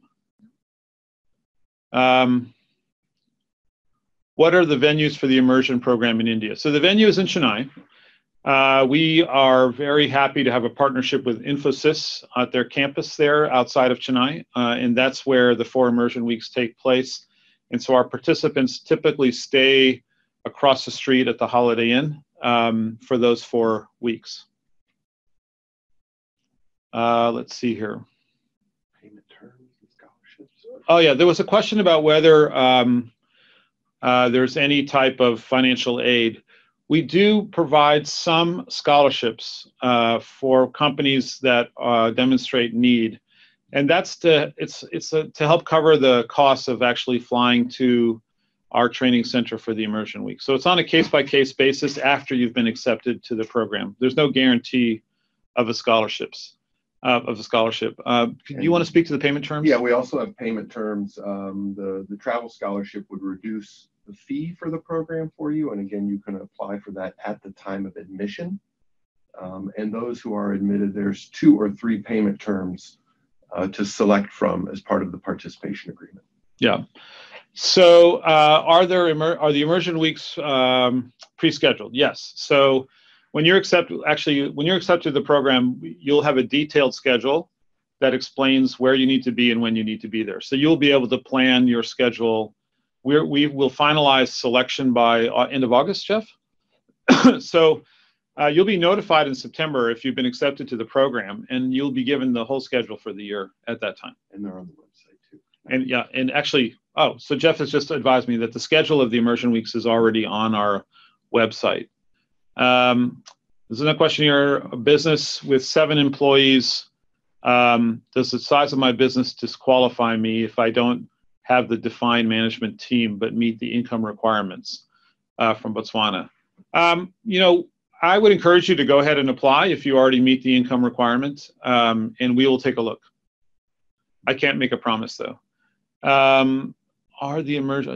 A: What are the venues for the immersion program in India? So the venue is in Chennai. We are very happy to have a partnership with Infosys at their campus there outside of Chennai, and that's where the 4 immersion weeks take place. And so our participants typically stay across the street at the Holiday Inn for those 4 weeks. Let's see here.
E: Payment terms and scholarships.
A: Oh yeah, there was a question about whether there's any type of financial aid. We do provide some scholarships for companies that demonstrate need, and that's to help cover the costs of actually flying to our training center for the immersion week. So it's on a case-by-case basis after you've been accepted to the program. There's no guarantee of a scholarship. Do you want to speak to the payment terms?
E: Yeah, we also have payment terms. The travel scholarship would reduce the fee for the program for you, and again, you can apply for that at the time of admission. And those who are admitted, there's 2 or 3 payment terms to select from as part of the participation agreement.
A: Yeah. So are the immersion weeks pre-scheduled? Yes. So when you're accepted to the program, you'll have a detailed schedule that explains where you need to be and when you need to be there. So you'll be able to plan your schedule. We will finalize selection by end of August, Jeff. So you'll be notified in September if you've been accepted to the program, and you'll be given the whole schedule for the year at that time.
E: And they're on the website too.
A: And yeah, and actually, so Jeff has just advised me that the schedule of the immersion weeks is already on our website. There's another question here, a business with 7 employees. Does the size of my business disqualify me if I don't have the defined management team but meet the income requirements from Botswana? You know, I would encourage you to go ahead and apply if you already meet the income requirements, and we will take a look. I can't make a promise though.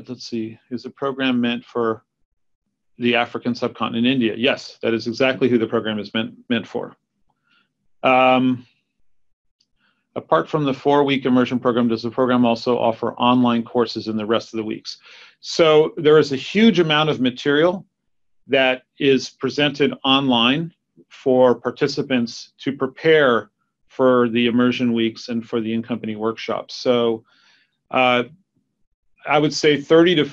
A: Let's see, is the program meant for the African subcontinent, India? Yes, that is exactly who the program is meant for. Apart from the 4-week immersion program, does the program also offer online courses in the rest of the weeks? So there is a huge amount of material that is presented online for participants to prepare for the immersion weeks and for the in-company workshops. So I would say 20 to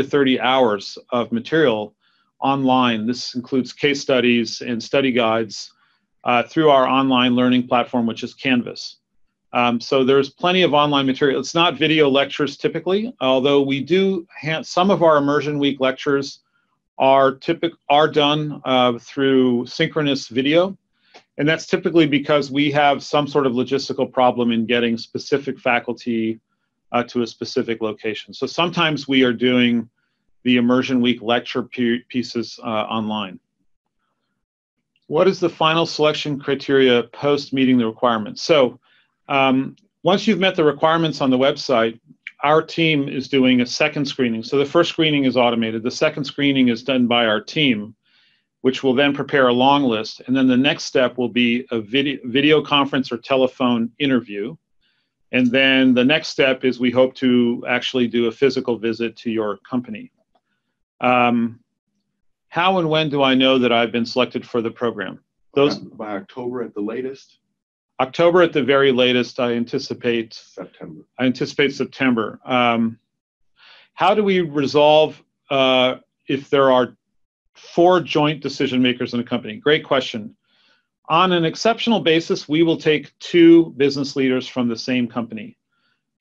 A: 30 hours of material online. This includes case studies and study guides through our online learning platform, which is Canvas. So there's plenty of online material. It's not video lectures typically, although we do have some of our immersion week lectures are done through synchronous video. And that's typically because we have some sort of logistical problem in getting specific faculty to a specific location. So sometimes we are doing the immersion week lecture pieces online. What is the final selection criteria post meeting the requirements? So once you've met the requirements on the website, our team is doing a second screening. So the first screening is automated. The second screening is done by our team, which will then prepare a long list. And then the next step will be a video conference or telephone interview. And then the next step is we hope to actually do a physical visit to your company. How and when do I know that I've been selected for the program?
E: By October at the latest.
A: October at the very latest. I anticipate
E: September.
A: September. How do we resolve if there are 4 joint decision makers in a company? Great question. On an exceptional basis, we will take 2 business leaders from the same company,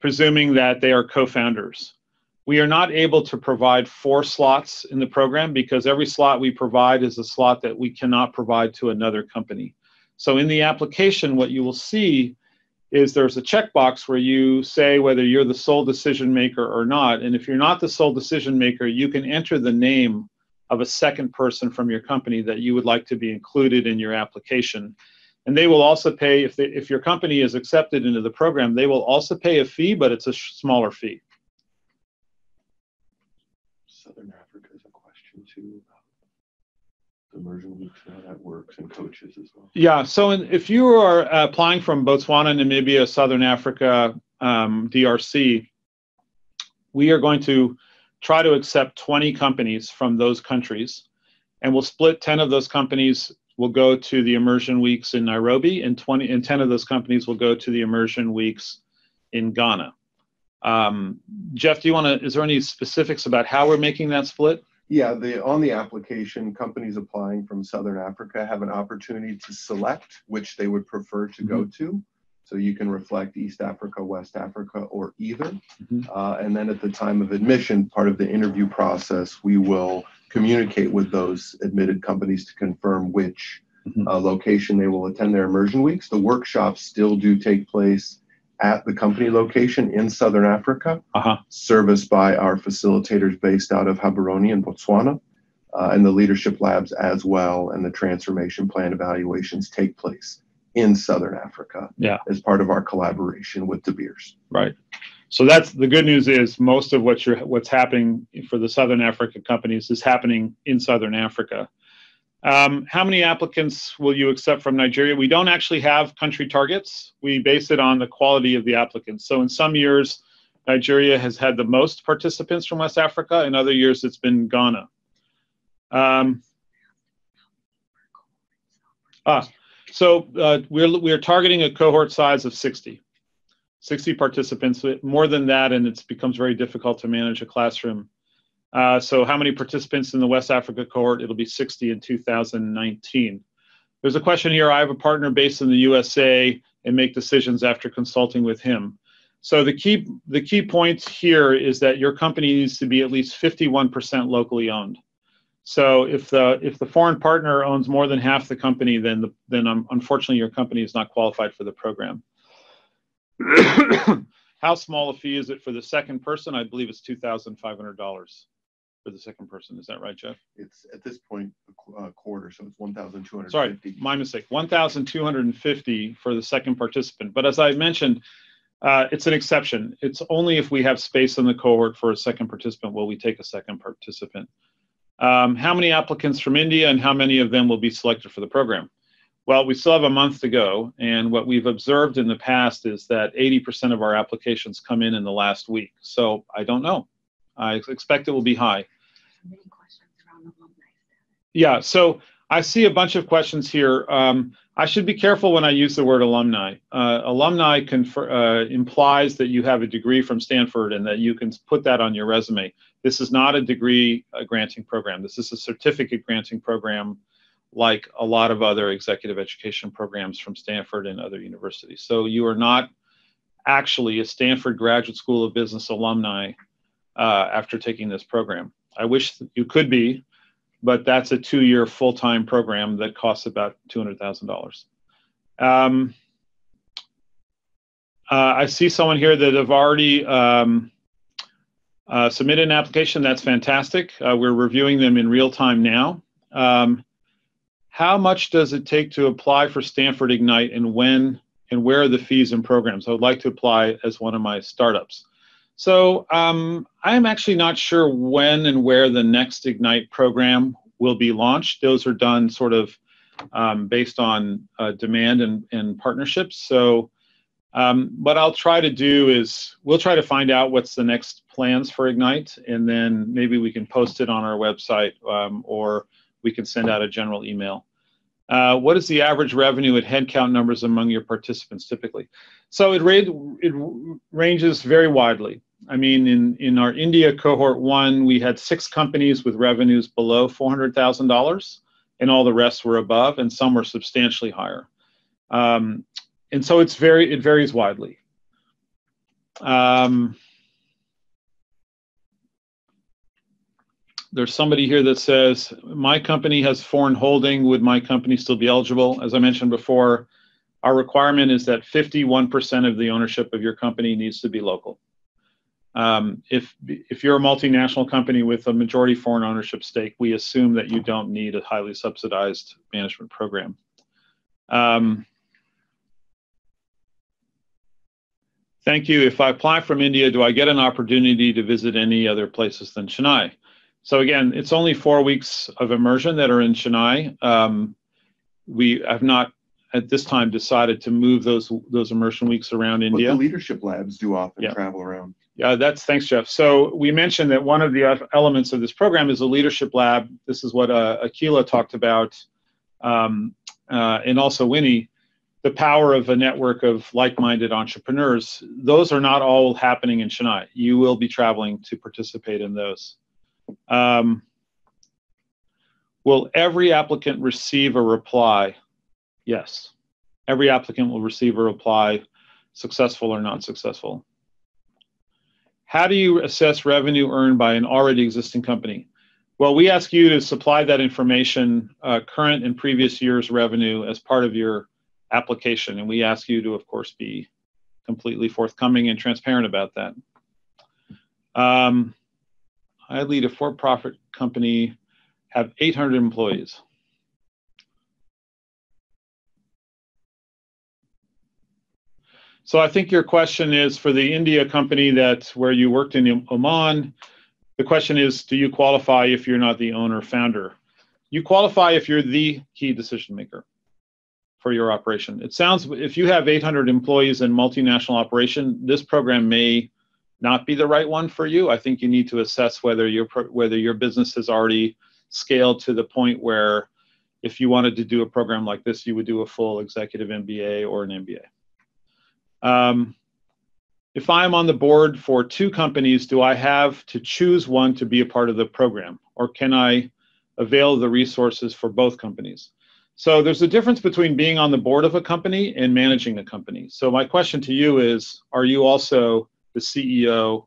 A: presuming that they are co-founders. We are not able to provide 4 slots in the program because every slot we provide is a slot that we cannot provide to another company. So in the application, what you will see is there's a checkbox where you say whether you're the sole decision maker or not. And if you're not the sole decision maker, you can enter the name of a second person from your company that you would like to be included in your application. And they will also pay, if your company is accepted into the program, they will also pay a fee, but it's a smaller fee.
E: Southern Africa is a question too about the immersion weeks and how that works, and coaches as well.
A: Yeah, so if you are applying from Botswana, Namibia, Southern Africa, DRC, we are going to try to accept 20 companies from those countries, and we'll split 10 of those companies will go to the immersion weeks in Nairobi, and 10 of those companies will go to the immersion weeks in Ghana. Jeff, do you want to, is there any specifics about how we're making that split?
E: Yeah, on the application, companies applying from Southern Africa have an opportunity to select which they would prefer to go to. So you can reflect East Africa, West Africa, or either. And then at the time of admission, part of the interview process, we will communicate with those admitted companies to confirm which location they will attend their immersion weeks. The workshops still do take place at the company location in Southern Africa, serviced by our facilitators based out of Gaborone in Botswana, and the leadership labs as well, and the transformation plan evaluations take place in Southern Africa as part of our collaboration with De Beers.
A: Right. So that's the good news is most of what's happening for the Southern Africa companies is happening in Southern Africa. How many applicants will you accept from Nigeria? We don't actually have country targets. We base it on the quality of the applicants. So in some years, Nigeria has had the most participants from West Africa. In other years, it's been Ghana. So we're targeting a cohort size of 60 participants. More than that, and it becomes very difficult to manage a classroom. So how many participants in the West Africa cohort? It'll be 60 in 2019. There's a question here. I have a partner based in the USA and make decisions after consulting with him. So the key point here is that your company needs to be at least 51% locally owned. So if the foreign partner owns more than half the company, then unfortunately your company is not qualified for the program. How small a fee is it for the second person? I believe it's $2,500 for the second person. Is that right, Jeff?
E: It's at this point a quarter, so it's $1,250.
A: Sorry, my mistake. $1,250 for the second participant. But as I mentioned, it's an exception. It's only if we have space in the cohort for a second participant will we take a second participant. How many applicants from India and how many of them will be selected for the program? Well, we still have a month to go, and what we've observed in the past is that 80% of our applications come in the last week. So I don't know. I expect it will be high.
C: Many questions around alumni status.
A: Yeah, so I see a bunch of questions here. I should be careful when I use the word alumni. Alumni implies that you have a degree from Stanford and that you can put that on your resume. This is not a degree granting program. This is a certificate granting program, like a lot of other executive education programs from Stanford and other universities. So you are not actually a Stanford Graduate School of Business alumni after taking this program. I wish you could be, but that's a 2-year full-time program that costs about $200,000. I see someone here that have already submitted an application. That's fantastic. We're reviewing them in real time now. How much does it take to apply for Stanford Ignite, and when and where are the fees and programs? I would like to apply as one of my startups. So I'm actually not sure when and where the next Ignite program will be launched. Those are done sort of based on demand and partnerships. So what I'll try to do is we'll try to find out what's the next plans for Ignite, and then maybe we can post it on our website, or we can send out a general email. What is the average revenue at headcount numbers among your participants typically? So it ranges very widely. I mean, in our India cohort 1, we had 6 companies with revenues below $400,000, and all the rest were above, and some were substantially higher. And so it varies widely. There's somebody here that says, my company has foreign holding. Would my company still be eligible? As I mentioned before, our requirement is that 51% of the ownership of your company needs to be local. If you're a multinational company with a majority foreign ownership stake, we assume that you don't need a highly subsidized management program. Thank you. If I apply from India, do I get an opportunity to visit any other places than Chennai? So again, it's only 4 weeks of immersion that are in Chennai. We have not at this time decided to move those immersion weeks around India.
E: But the leadership labs do often travel around.
A: Yeah, thanks, Jeff. So we mentioned that one of the elements of this program is a leadership lab. This is what Akila talked about, and also Winnie, the power of a network of like-minded entrepreneurs. Those are not all happening in Chennai. You will be traveling to participate in those. Will every applicant receive a reply? Yes. Every applicant will receive a reply, successful or not successful. How do you assess revenue earned by an already existing company? Well, we ask you to supply that information, current and previous year's revenue, as part of your application, and we ask you to, of course, be completely forthcoming and transparent about that. I lead a for-profit company, have 800 employees. So I think your question is for the India company where you worked in Oman. The question is, do you qualify if you're not the owner founder? You qualify if you're the key decision maker for your operation. It sounds, if you have 800 employees in multinational operation, this program may not be the right one for you. I think you need to assess whether your business has already scaled to the point where if you wanted to do a program like this, you would do a full executive MBA or an MBA. If I'm on the board for 2 companies, do I have to choose one to be a part of the program, or can I avail the resources for both companies? So there's a difference between being on the board of a company and managing a company. So my question to you is, are you also the CEO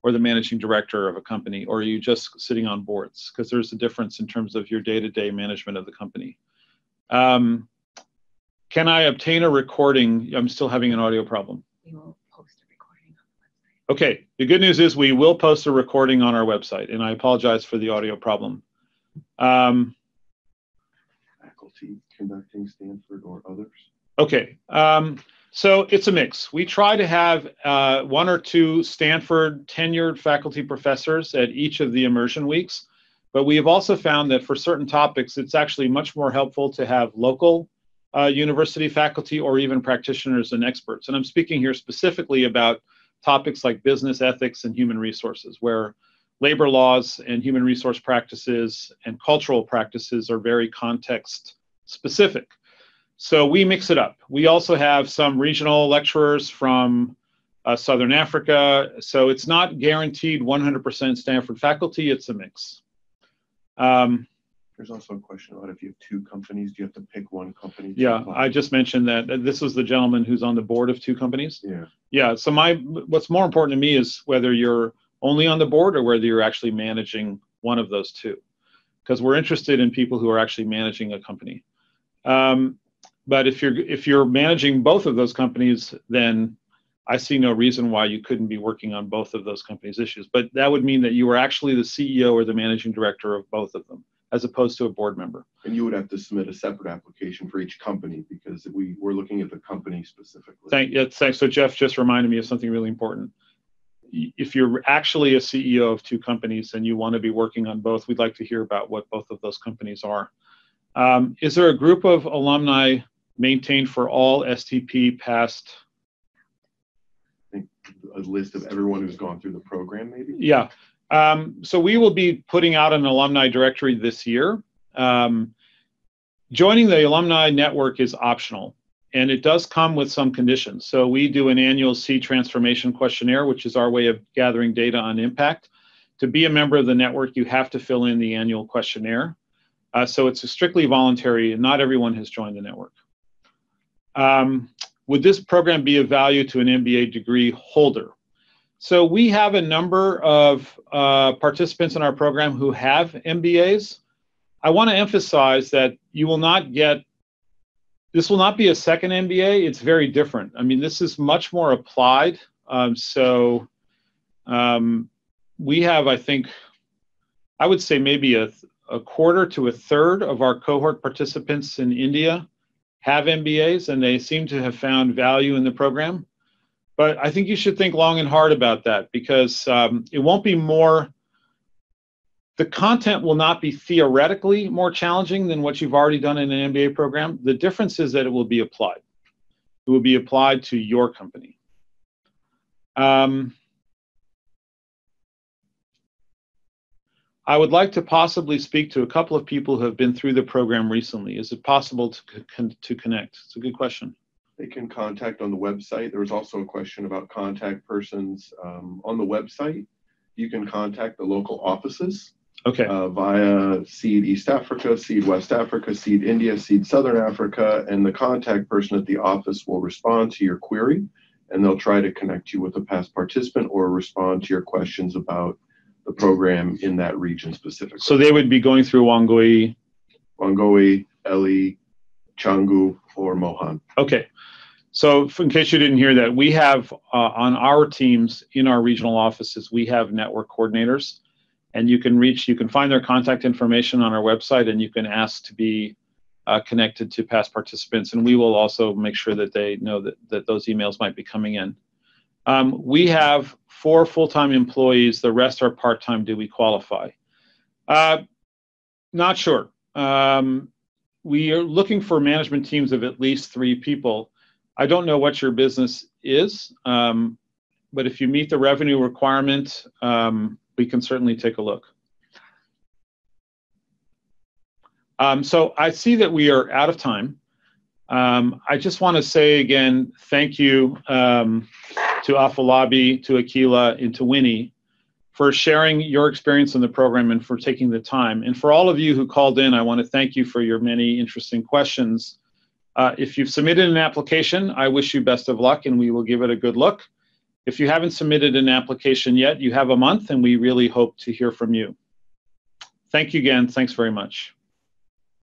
A: or the managing director of a company, or are you just sitting on boards? Because there's a difference in terms of your day-to-day management of the company. Can I obtain a recording? I'm still having an audio problem.
C: We will post a recording on the website.
A: Okay, the good news is we will post a recording on our website, and I apologize for the audio problem.
E: Faculty conducting Stanford or others?
A: Okay, so it's a mix. We try to have 1 or 2 Stanford tenured faculty professors at each of the immersion weeks, but we have also found that for certain topics, it's actually much more helpful to have local university faculty or even practitioners and experts. And I'm speaking here specifically about topics like business ethics and human resources, where labor laws and human resource practices and cultural practices are very context specific. So we mix it up. We also have some regional lecturers from Southern Africa. So it's not guaranteed 100% Stanford faculty, it's a mix.
E: There's also a question about if you have 2 companies, do you have to pick one company?
A: Yeah, I just mentioned that. This is the gentleman who's on the board of 2 companies.
E: Yeah.
A: Yeah, so what's more important to me is whether you're only on the board or whether you're actually managing one of those 2. Because we're interested in people who are actually managing a company. But if you're managing both of those companies, then I see no reason why you couldn't be working on both of those companies' issues. But that would mean that you were actually the CEO or the managing director of both of them, as opposed to a board member.
E: And you would have to submit a separate application for each company because we're looking at the company specifically.
A: Thanks. So Jeff just reminded me of something really important. if you're actually a CEO of two companies and you want to be working on both, we'd like to hear about what both of those companies are. Is there a group of alumni maintained for all STP past?
E: I think a list of everyone who's gone through the program, maybe?
A: Yeah. So we will be putting out an alumni directory this year. Joining the alumni network is optional, and it does come with some conditions. So we do an annual C transformation questionnaire, which is our way of gathering data on impact. To be a member of the network, you have to fill in the annual questionnaire. So it's strictly voluntary, and not everyone has joined the network. Would this program be of value to an MBA degree holder? So we have a number of participants in our program who have MBAs. I want to emphasize that you will not get, this will not be a second MBA. It's very different. I mean, this is much more applied. We have, I think, I would say maybe a quarter to a third of our cohort participants in India have MBAs, and they seem to have found value in the program. But I think you should think long and hard about that, because it won't be more, the content will not be theoretically more challenging than what you've already done in an MBA program. The difference is that it will be applied. It will be applied to your company. I would like to possibly speak to a couple of people who have been through the program recently. Is it possible to connect? It's a good question.
E: They can contact on the website. There was also a question about contact persons on the website. You can contact the local offices.
A: Okay.
E: Via Seed East Africa, Seed West Africa, Seed India, Seed Southern Africa, and the contact person at the office will respond to your query, and they'll try to connect you with a past participant or respond to your questions about the program in that region specifically.
A: So they would be going through Wangoi,
E: Eli, Changu, or Mohan.
A: Okay. So in case you didn't hear that, we have on our teams in our regional offices, we have network coordinators, and you can find their contact information on our website, and you can ask to be connected to past participants, and we will also make sure that they know that those emails might be coming in. We have 4 full-time employees. The rest are part-time. Do we qualify? Not sure. We are looking for management teams of at least 3 people. I don't know what your business is, but if you meet the revenue requirement, we can certainly take a look. So I see that we are out of time. I just want to say again, thank you to Afolabi, to Akila, and to Winnie for sharing your experience in the program and for taking the time. And for all of you who called in, I want to thank you for your many interesting questions. If you've submitted an application, I wish you best of luck, and we will give it a good look. If you haven't submitted an application yet, you have a month, and we really hope to hear from you. Thank you again. Thanks very much.